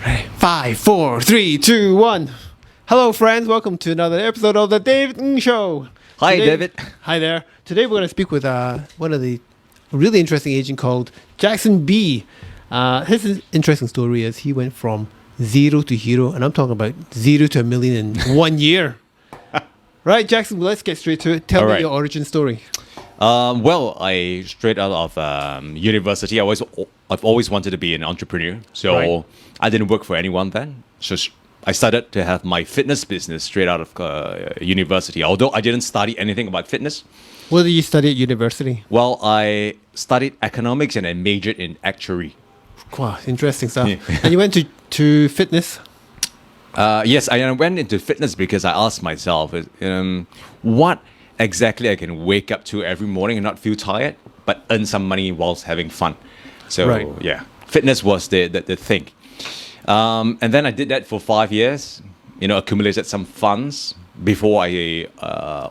Five, four, three, two, one. Hello, friends. Welcome to another episode of the David Ng Show. Hi, Today- David. Hi there. Today we're going to speak with one of the really interesting agent called Jackson B. His interesting story is he went from zero to hero, and I'm talking about 0 to a million in 1 year. Right, Jackson. Let's get straight to it. Tell All me right. your origin story. Well, I straight out of university, I've always wanted to be an entrepreneur. So Right. I didn't work for anyone then. So I started to have my fitness business straight out of university. Although I didn't study anything about fitness. What did you study at university? Well, I studied economics and I majored in actuary. Wow, interesting stuff. Yeah. And you went to fitness? Yes, I went into fitness because I asked myself, what exactly I can wake up to every morning and not feel tired, but earn some money whilst having fun. So Right. yeah, fitness was the thing. And then I did that for 5 years, accumulated some funds before I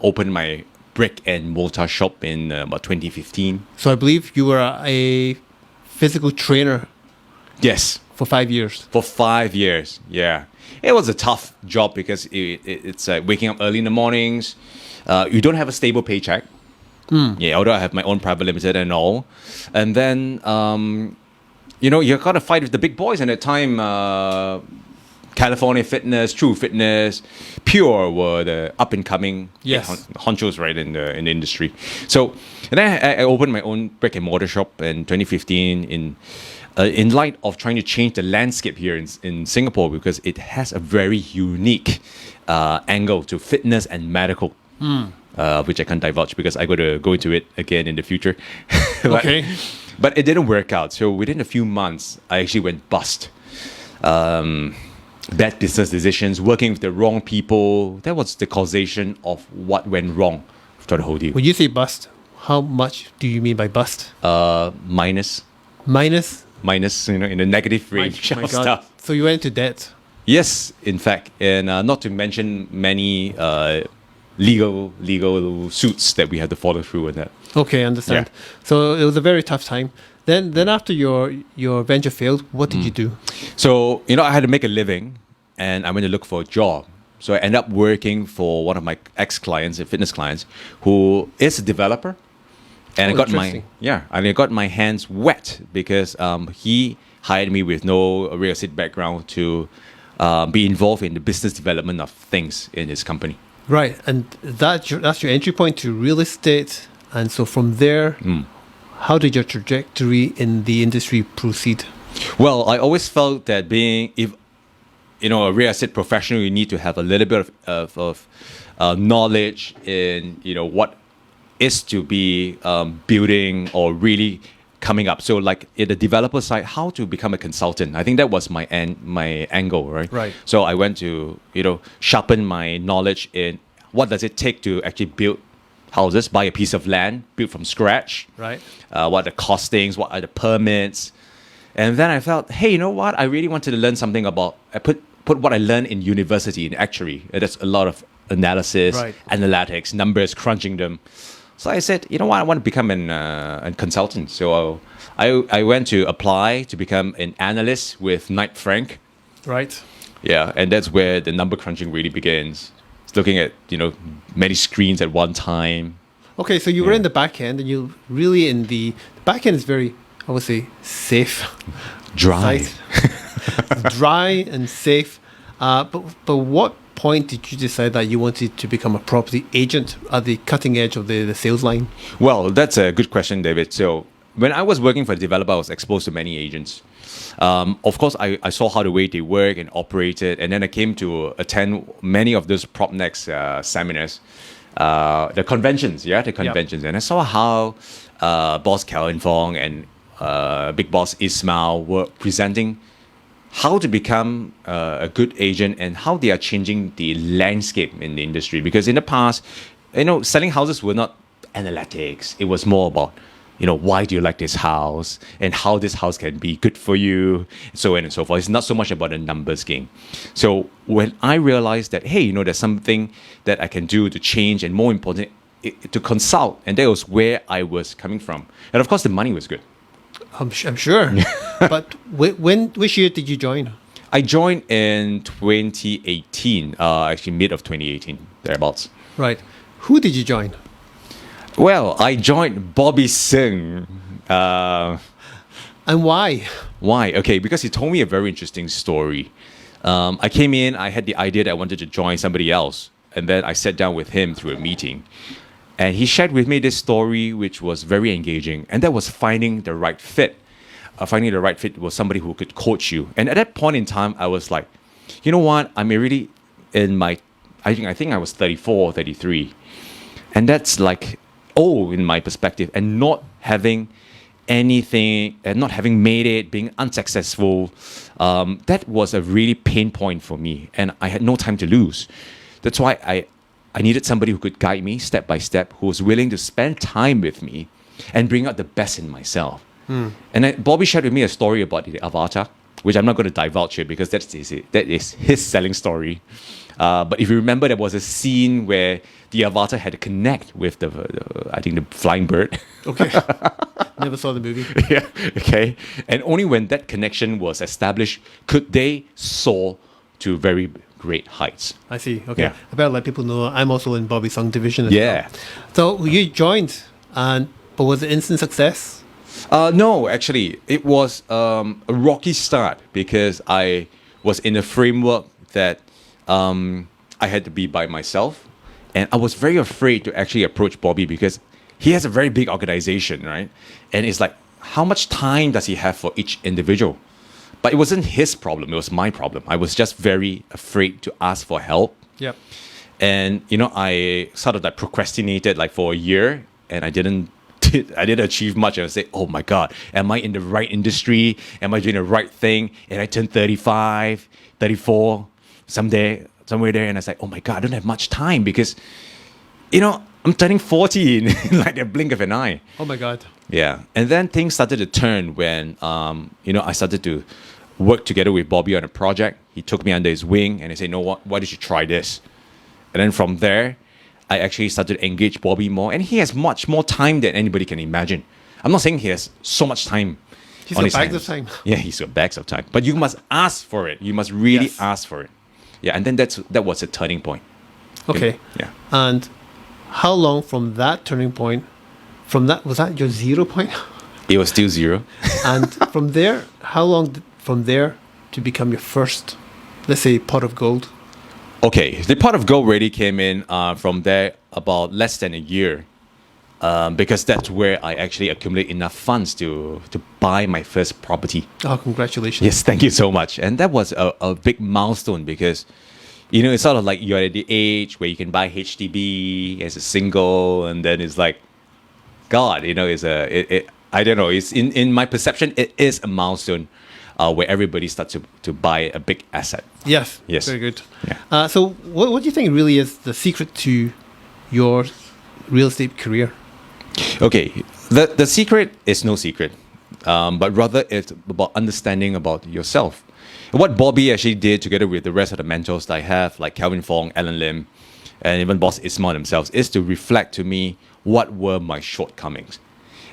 opened my brick and mortar shop in about 2015. So I believe you were a physical trainer Yes. for 5 years. For 5 years, yeah. It was a tough job because it's waking up early in the mornings. You don't have a stable paycheck. Yeah, although I have my own private limited and all. And then, you got to fight with the big boys. And at the time, California Fitness, True Fitness, Pure were the up and coming Yes. honchos right in the industry. So, and then I opened my own brick and mortar shop in 2015 in light of trying to change the landscape here in Singapore because it has a very unique angle to fitness and medical, which I can't divulge because I got to go into it again in the future. Okay. But it didn't work out. So within a few months, I actually went bust. Bad business decisions, working with the wrong people. That was the causation of what went wrong for the whole deal. When you say bust, how much do you mean by bust? Minus, Minus? in the negative range My of God. stuff. So you went into debt. Yes, in fact, and not to mention many legal suits that we had to follow through with that. Okay, I understand. Yeah. So it was a very tough time. Then after your venture failed, what did you do? So, I had to make a living and I went to look for a job. So I ended up working for one of my ex-clients, fitness clients, who is a developer. And Oh, interesting. I got my hands wet because he hired me with no real estate background to be involved in the business development of things in his company. Right, and that's your entry point to real estate. And so from there, how did your trajectory in the industry proceed? Well, I always felt that being a real estate professional, you need to have a little bit of knowledge in what is to be building or really coming up. So like in the developer side, how to become a consultant. I think that was my angle, right? Right. So I went to sharpen my knowledge in what does it take to actually build houses, buy a piece of land, build from scratch. Right. What are the costings, what are the permits. And then I felt, hey, you know what? I really wanted to learn something about, I put what I learned in university in actuary. That's a lot of analysis, Right. analytics, numbers, crunching them. So I said, you know what? I want to become a consultant. So I went to apply to become an analyst with Knight Frank. Right. Yeah, and that's where the number crunching really begins. It's looking at, many screens at one time. Okay, so you were Yeah. in the back end, and you really in the back end is very, I would say, safe. Dry. Site. Dry and safe. But what point did you decide that you wanted to become a property agent at the cutting edge of the sales line? Well, that's a good question, David. So when I was working for a developer, I was exposed to many agents. Of course, I saw how the way they work and operated, and then I came to attend many of those PropNext seminars, the conventions, and I saw how Boss Calvin Fong and Big Boss Ismail were presenting how to become a good agent and how they are changing the landscape in the industry. Because in the past, selling houses were not analytics. It was more about, why do you like this house and how this house can be good for you, so on and so forth. It's not so much about a numbers game. So when I realized that, hey, there's something that I can do to change and more important, to consult, and that was where I was coming from. And of course, the money was good. I'm sure. But which year did you join? I joined in 2018, actually mid of 2018, thereabouts. Right. Who did you join? Well, I joined Bobby Singh. And why? Why? Okay, because he told me a very interesting story. I came in, I had the idea that I wanted to join somebody else, and then I sat down with him through a meeting. And he shared with me this story, which was very engaging, and that was finding the right fit. Finding the right fit was somebody who could coach you. And at that point in time, I was like, you know what? I'm already in my, I think I was 34 or 33. And that's like, in my perspective, and not having anything, and not having made it, being unsuccessful, that was a really pain point for me. And I had no time to lose. That's why I needed somebody who could guide me step by step, who was willing to spend time with me and bring out the best in myself. And then Bobby shared with me a story about the avatar, which I'm not going to divulge here because that is his selling story. But if you remember, there was a scene where the avatar had to connect with I think the flying bird. Okay. Never saw the movie. Yeah. Okay. And only when that connection was established could they soar to very great heights. I see. Okay. Yeah. I better let people know I'm also in Bobby Sung division as Yeah. well. So you joined, but was it instant success? No, actually, it was a rocky start because I was in a framework that I had to be by myself. And I was very afraid to actually approach Bobby because he has a very big organization, right? And it's like, how much time does he have for each individual? But it wasn't his problem, it was my problem. I was just very afraid to ask for help. Yep. And, I sort of like procrastinated like for a year and I didn't achieve much. I would say, oh my God, am I in the right industry? Am I doing the right thing? And I turned 35, 34, somewhere there. And I was like, oh my God, I don't have much time because, I'm turning 40 in like a blink of an eye. Oh my God. Yeah. And then things started to turn when, I started to work together with Bobby on a project. He took me under his wing and he said, no, why don't you try this? And then from there, I actually started to engage Bobby more, and he has much more time than anybody can imagine. I'm not saying he has so much time. He's on got his bags hands. of time. Yeah, he's got bags of time. But you must ask for it. You must really Yes. ask for it. Yeah, and then that was a turning point. Okay. Yeah. And how long from that turning point, was that your 0 point? It was still zero. And from there, how long from there to become your first, let's say, pot of gold? Okay, the pot of gold really came in from there about less than a year, because that's where I actually accumulate enough funds to buy my first property. Oh, congratulations. Yes, thank you so much. And that was a big milestone because, it's sort of like you're at the age where you can buy HDB as a single, and then it's like, God, I don't know. It's in my perception, it is a milestone where everybody starts to buy a big asset. Yes. Yes. Very good. Yeah. So what do you think really is the secret to your real estate career? Okay, the secret is no secret, but rather it's about understanding about yourself. What Bobby actually did together with the rest of the mentors that I have, like Calvin Fong, Alan Lim, and even Boss Ismail themselves, is to reflect to me what were my shortcomings.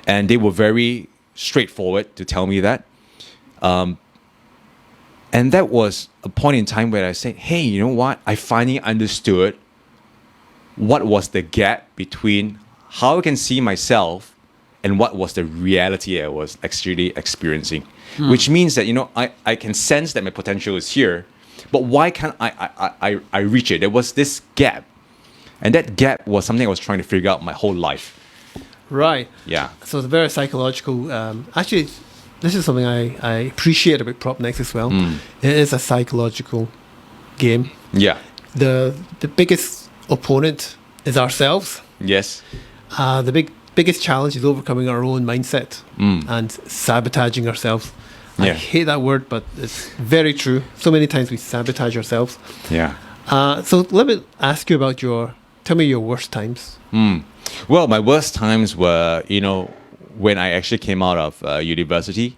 And they were very straightforward to tell me that. And that was a point in time where I said, hey, you know what? I finally understood what was the gap between how I can see myself and what was the reality I was actually experiencing. Which means that, I can sense that my potential is here, but why can't I reach it? There was this gap. And that gap was something I was trying to figure out my whole life. Right. Yeah. So it's very psychological. Actually, this is something I appreciate about PropNext as well. It is a psychological game. Yeah. The biggest opponent is ourselves. Yes. The biggest challenge is overcoming our own mindset and sabotaging ourselves. I Yeah. hate that word, but it's very true. So many times we sabotage ourselves. Yeah. So let me ask you about tell me your worst times. Well, my worst times were, when I actually came out of university.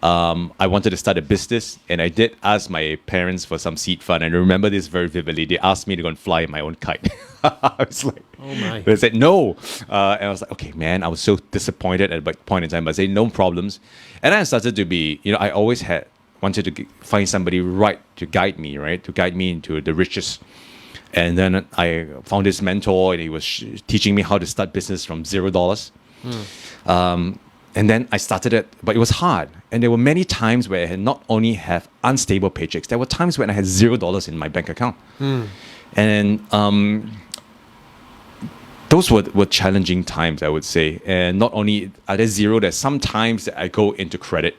I wanted to start a business, and I did ask my parents for some seed fund. And I remember this very vividly. They asked me to go and fly my own kite. I was like, Oh my. they said no. And I was like, okay, man, I was so disappointed at that point in time. But I said, no problems. And I started to be, I always had wanted to find somebody right to guide me, right? To guide me into the riches. And then I found this mentor, and he was teaching me how to start business from $0. And then I started it, but it was hard. And there were many times where I had not only have unstable paychecks, there were times when I had $0 in my bank account. And those were challenging times, I would say. And not only are there zero, there's sometimes that I go into credit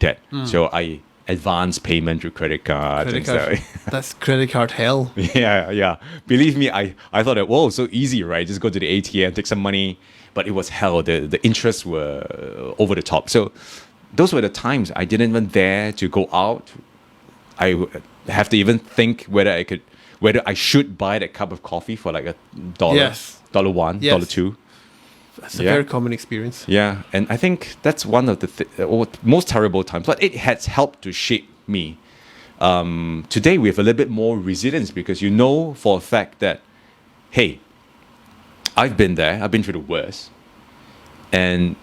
debt. So I advance payment through credit cards and stuff. That's credit card hell. Yeah. Believe me, I thought that, whoa, so easy, right? Just go to the ATM, take some money. But it was hell. The interests were over the top. So those were the times I didn't even dare to go out. I have to even think whether I should buy that cup of coffee for like $1, Yes. $1, Yes. $2. That's a very common experience. Yeah, and I think that's one of the most terrible times. But it has helped to shape me. Today we have a little bit more resilience because you know for a fact that, hey, I've been there. I've been through the worst. And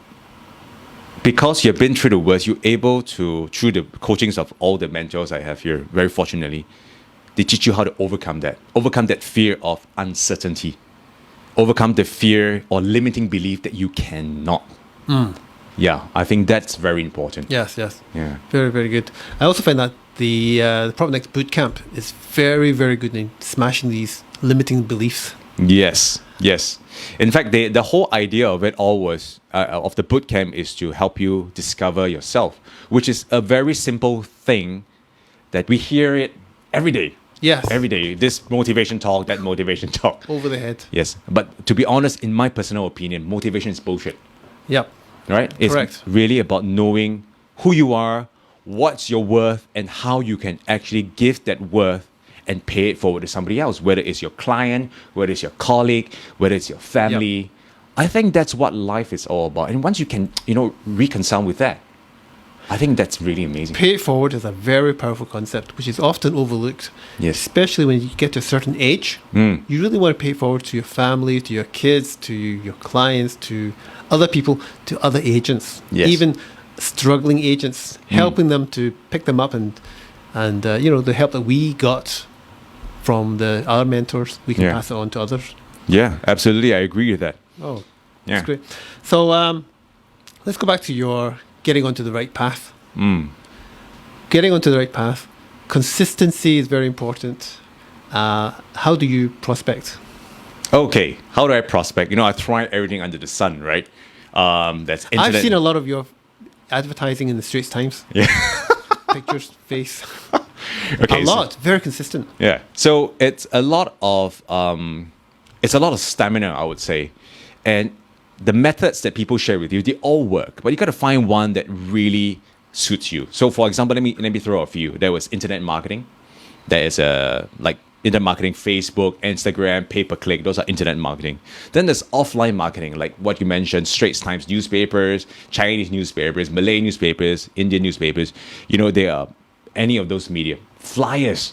because you've been through the worst, you're able to, through the coachings of all the mentors I have here, very fortunately, they teach you how to overcome that fear of uncertainty, overcome the fear or limiting belief that you cannot. Yeah, I think that's very important. Yes. Yeah. Very, very good. I also find that the PropNext Bootcamp is very, very good in smashing these limiting beliefs. Yes. In fact, the whole idea of it all was of the bootcamp is to help you discover yourself, which is a very simple thing that we hear it every day. Yes. Every day, this motivation talk, that motivation talk. Over the head. Yes, but to be honest, in my personal opinion, motivation is bullshit. Yep. Right? It's Correct. really about knowing who you are, what's your worth, and how you can actually give that worth and pay it forward to somebody else, whether it's your client, whether it's your colleague, whether it's your family. Yep. I think that's what life is all about. And once you can, reconcile with that, I think that's really amazing. Pay it forward is a very powerful concept, which is often overlooked. Yes. Especially when you get to a certain age. You really want to pay it forward to your family, to your kids, to your clients, to other people, to other agents. Yes. Even struggling agents, helping them to pick them up and the help that we got from the other mentors, we can pass it on to others. Yeah, absolutely. I agree with that. Oh, Yeah. that's great. So let's go back to your getting onto the right path. Getting onto the right path. Consistency is very important. How do you prospect? Okay, how do I prospect? I try everything under the sun, right? That's internet. I've seen a lot of your advertising in the Straits Times. Yeah. Pictures, face. Okay, a lot. Very consistent. Yeah. So it's a lot of stamina, I would say, and the methods that people share with you, they all work, but you got to find one that really suits you. So, for example, let me throw a few. There was internet marketing. There is like internet marketing, Facebook, Instagram, pay-per-click. Those are internet marketing. Then there's offline marketing, like what you mentioned: Straits Times newspapers, Chinese newspapers, Malay newspapers, Indian newspapers. They are any of those media. Flyers,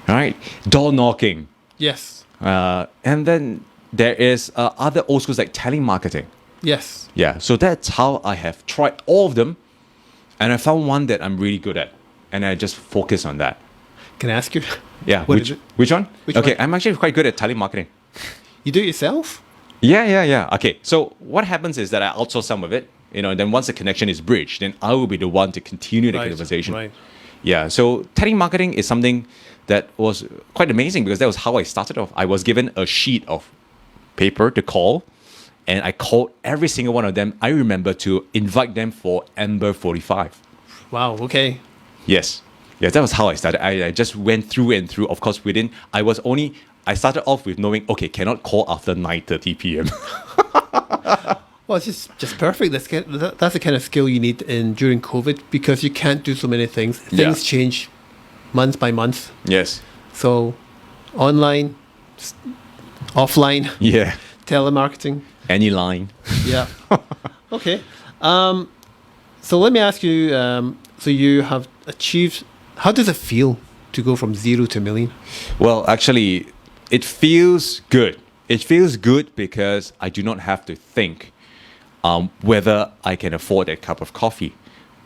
right? Door knocking. Yes. And then there is other old schools like telemarketing. Yes. Yeah, so that's how I have tried all of them, and I found one that I'm really good at, and I just focus on that. Can I ask you? Yeah, What is it? Which one? Which okay, one? I'm actually quite good at telemarketing. You do it yourself? Yeah. Okay, so what happens is that I outsource some of it, and then once the connection is bridged, then I will be the one to continue the conversation. Right. Yeah, so telemarketing is something that was quite amazing because that was how I started off. I was given a sheet of paper to call, and I called every single one of them. I remember to invite them for Amber 45. Wow. Okay. Yes. Yeah, that was how I started. I just went through and through. Of course, I started off with knowing, okay, cannot call after 9:30 p.m. Well, it's just perfect. That's the kind of skill you need during COVID because you can't do so many things. Things change month by month. Yes. So, online, offline, Yeah. telemarketing. Any line. Yeah. Okay. So let me ask you. So you have achieved. How does it feel to go from 0 to $1 million? Well, actually, it feels good. It feels good because I do not have to think whether I can afford a cup of coffee.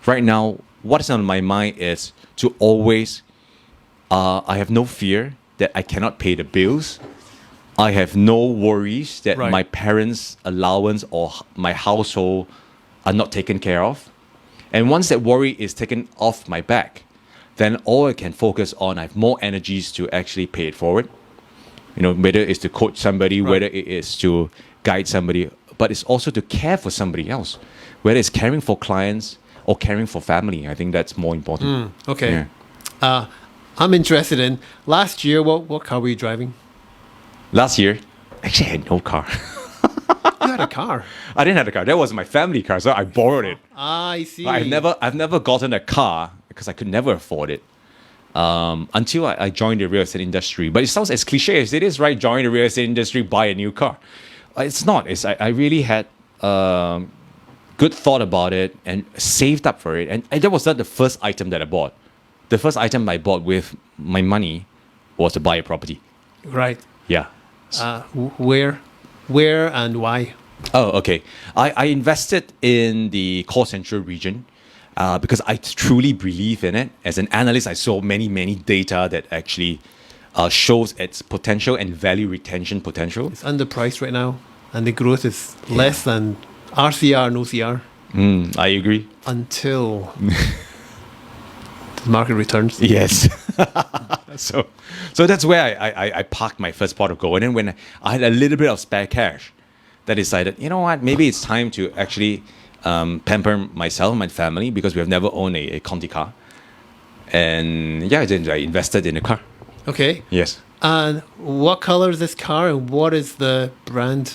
Right now, what is on my mind is to always, I have no fear that I cannot pay the bills. I have no worries that Right. my parents' allowance or my household are not taken care of. And once that worry is taken off my back, then all I can focus on, I have more energies to actually pay it forward. You know, whether it's to coach somebody, Right. whether it is to guide somebody, but it's also to care for somebody else, whether it's caring for clients or caring for family. I think that's more important. Okay. Yeah. I'm interested in last year. What car were you driving? Last year, actually, I had no car. You had a car. I didn't have a car. That was my family car, so I borrowed it. I see. I've never gotten a car because I could never afford it until I joined the real estate industry. But it sounds as cliche as it is, right? Join the real estate industry, buy a new car. It's not. I really had good thought about it and saved up for it. And that was not the first item that I bought. The first item I bought with my money was to buy a property. Right. Yeah. Where and why? Oh, okay. I invested in the Core Central region because I truly believe in it. As an analyst, I saw many data that actually shows its potential and value retention potential. It's underpriced right now, and the growth is less than RCR and OCR I agree. until the market returns. Yes. so that's where I parked my first pot of gold. And then when I had a little bit of spare cash, I decided, you know what, maybe it's time to actually pamper myself and my family because we have never owned a Conti car. And yeah, then I invested in a car. Okay. Yes. And what color is this car, and what is the brand?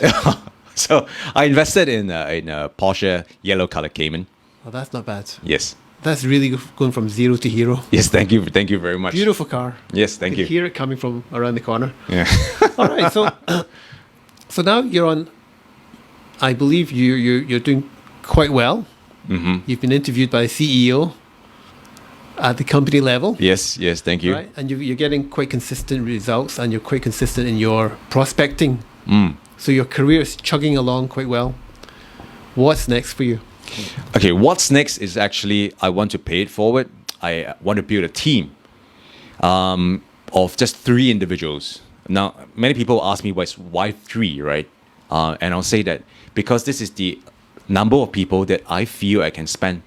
So I invested in a Porsche yellow color Cayman. Oh, that's not bad. Yes. That's really going from zero to hero. Yes, thank you very much. Beautiful car. Yes, thank You you. can hear it coming from around the corner. Yeah. All right, so now you're on. I believe you're doing quite well. Mm-hmm. You've been interviewed by a CEO at the company level, Yes, thank you. right? And you're getting quite consistent results, and you're quite consistent in your prospecting. So your career is chugging along quite well. What's next for you? Okay, what's next is actually I want to pay it forward. I want to build a team of just 3 individuals. Now, many people ask me why 3, right? And I'll say that because this is the number of people that I feel I can spend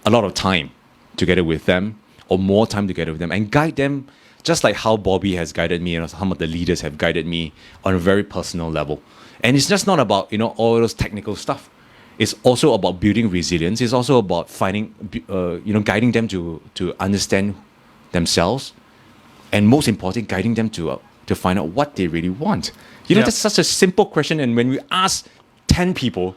a lot of time together with them or more time together with them and guide them just like how Bobby has guided me and some of the leaders have guided me on a very personal level. And it's just not about, all those technical stuff. It's also about building resilience. It's also about finding, guiding them to understand themselves, and most important, guiding them to find out what they really want. Yeah. That's such a simple question, and when we ask 10 people,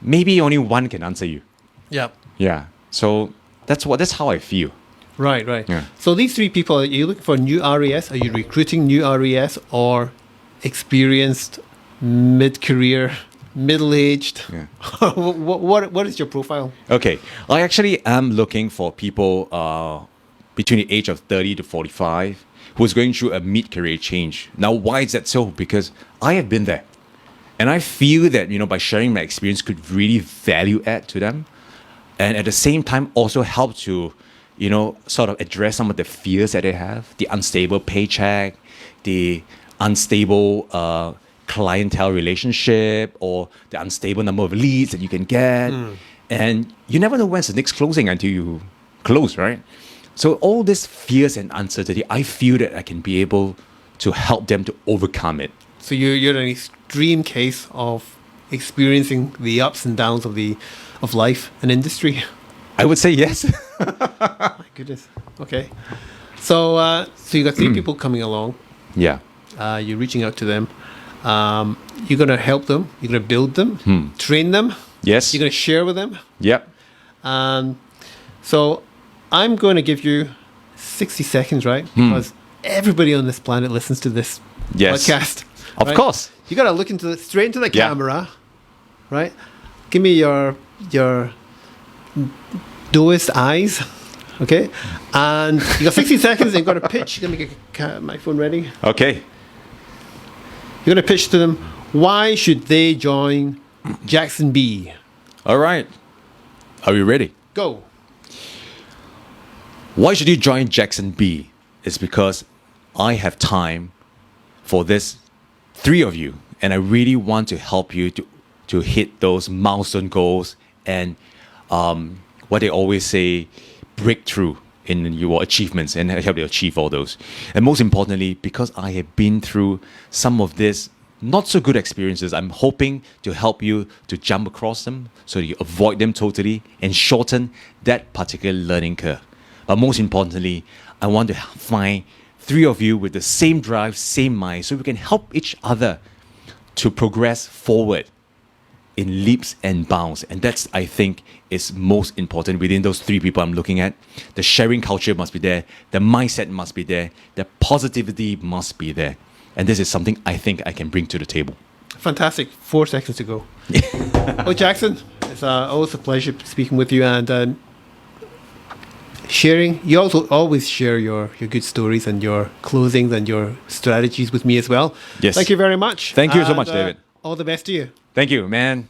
maybe only 1 can answer you. Yeah. Yeah. So that's how I feel. Right. Yeah. So these 3 people, are you looking for new RES? Are you recruiting new RES or experienced, mid-career, middle-aged? Yeah. what is your profile? Okay. I actually am looking for people between the age of 30 to 45 who's going through a mid-career change. Now, why is that so? Because I have been there. And I feel that, by sharing my experience could really value add to them. And at the same time, also help to, sort of address some of the fears that they have, the unstable paycheck, the unstable clientele relationship, or the unstable number of leads that you can get. And you never know when's the next closing until you close, right? So all these fears and uncertainty, I feel that I can be able to help them to overcome it. So you're an extreme case of experiencing the ups and downs of life and industry. I would say yes. My goodness. Okay. So you got 3 people coming along. Yeah. You're reaching out to them. You're going to help them. You're going to build them, train them. Yes. You're going to share with them. Yep. So I'm going to give you 60 seconds, right? Because everybody on this planet listens to this Yes. podcast. Of right? course. You got to look straight into the Yeah. camera, right? Give me your doest eyes, okay? And you got 60 seconds and you've got to pitch. Let me get my phone ready. Okay. You're going to pitch to them, why should they join Jackson B? All right. Are we ready? Go. Why should you join Jackson B? It's because I have time for this three of you, and I really want to help you to hit those milestone goals and what they always say, breakthrough in your achievements, and help you achieve all those. And most importantly, because I have been through some of this not so good experiences, I'm hoping to help you to jump across them so you avoid them totally and shorten that particular learning curve. But most importantly, I want to find three of you with the same drive, same mind, so we can help each other to progress forward in leaps and bounds. And that's, I think, is most important within those three people I'm looking at. The sharing culture must be there, the mindset must be there, the positivity must be there. And this is something I think I can bring to the table. Fantastic. 4 seconds to go. Oh, Jackson, it's always a pleasure speaking with you and sharing. You also always share your good stories and your closings and your strategies with me as well. Yes. Thank you very much. Thank you so much, David. All the best to you. Thank you, man.